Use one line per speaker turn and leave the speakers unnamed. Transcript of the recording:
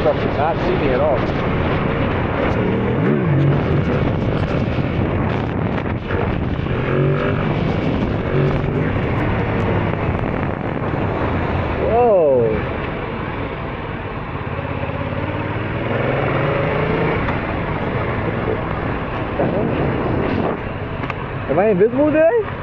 truck did not see me at all. Whoa. Am I invisible today?